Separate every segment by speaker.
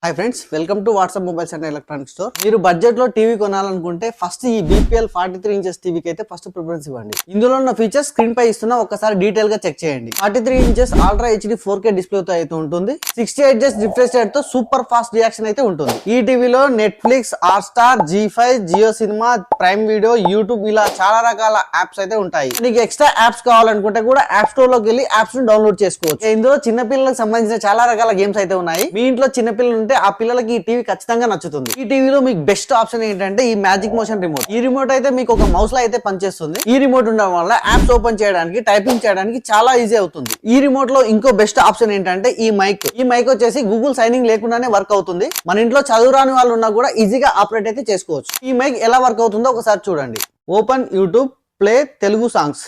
Speaker 1: Hi friends, welcome to WhatsApp mobiles and electronic store. మీరు budget లో TV కొనాలనుకుంటే first ఈ BPL 43 inches టీవీకి అయితే ఫస్ట్ ప్రిఫరెన్స్ ఇవ్వండి. ఇందులో ఉన్న ఫీచర్స్ స్క్రీన్ పై ఇస్తున్నా ఒకసారి డీటెయిల్ గా చెక్ చేయండి. 43 inches ultra HD 4K display తో అయితే ఉంటుంది. 60 Hz రిఫ్రెష్ రేట్ తో సూపర్ ఫాస్ట్ రియాక్షన్ అయితే ఉంటుంది. ఈ టీవీలో Netflix, Hotstar, G5, Jio Cinema, prime video, YouTube ఇలా చాలా రకాల యాప్స్ అయితే ఉంటాయి. మీకు ఎక్స్ట్రా యాప్స్ కావాలనుకుంటే కూడా యాప్ స్టోర్ లోకి వెళ్ళి యాప్స్ ను డౌన్లోడ్ చేసుకోవచ్చు. ఇందులో చిన్న పిల్లలకు సంబంధించిన చాలా రకాల గేమ్స్ అయితే ఉన్నాయి. మీ ఇంట్లో చిన్న పిల్లలు ఉంటే ఆ పిల్లలకి ఈ టీవీ ఖచ్చితంగా నచ్చుతుంది. ఈ టీవీలో మీకు బెస్ట్ ఆప్షన్ ఏంటంటే ఈ మ్యాజిక్ మోషన్ రిమోట్. ఈ రిమోట్ అయితే మీకు ఒక మౌస్ లో అయితే పనిచేస్తుంది. ఈ రిమోట్ ఉండడం వల్ల యాప్స్ ఓపెన్ చేయడానికి, టైపింగ్ చేయడానికి చాలా ఈజీ అవుతుంది. ఈ రిమోట్ లో ఇంకో బెస్ట్ ఆప్షన్ ఏంటంటే ఈ మైక్. ఈ మైక్ వచ్చేసి గూగుల్ సైనింగ్ లేకుండానే వర్క్ అవుతుంది. మన ఇంట్లో చదువురాని వాళ్ళు ఉన్నా కూడా ఈజీగా ఆపరేట్ అయితే చేసుకోవచ్చు. ఈ మైక్ ఎలా వర్క్ అవుతుందో ఒకసారి చూడండి. Open YouTube, play Telugu songs.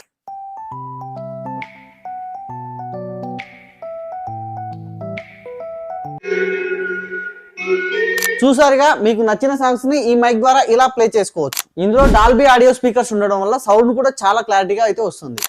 Speaker 1: చూసారుగా, మీకు నచ్చిన సాంగ్స్ ని ఈ మైక్ ద్వారా ఇలా ప్లే చేసుకోవచ్చు. ఇందులో డాల్బీ ఆడియో స్పీకర్స్ ఉండడం వల్ల సౌండ్ కూడా చాలా క్లారిటీగా అయితే వస్తుంది.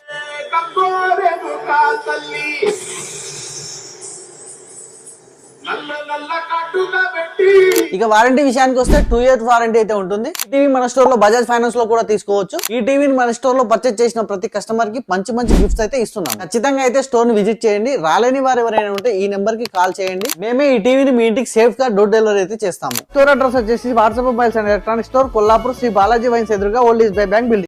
Speaker 1: ఇక వారంటీ విషయానికి వస్తే 2 years వారంటీ అయితే ఉంటుంది. ఈ టీవీ మన స్టోర్ లో బజాజ్ ఫైనాన్స్ లో కూడా తీసుకోవచ్చు. ఈ టీవీని మన స్టోర్ లో పర్చేజ్ చేసిన ప్రతి కస్టమర్ కి మంచి మంచి గిఫ్ట్స్ అయితే ఇస్తున్నాం. ఖచ్చితంగా అయితే స్టోర్ ని విజిట్ చేయండి. రాలేని వారు ఎవరైనా ఉంటే ఈ నెంబర్ కి కాల్ చేయండి. మేమే ఈ టీవీని మీ ఇంటికి సేఫ్ గా డోర్ డెలివరీ అయితే చేస్తాము. స్టోర్ అడ్రస్ వచ్చేసి WhatsApp mobiles and electronic store, Kollapur, Shri Balaji wines ఎదురుగా old SBI bank building.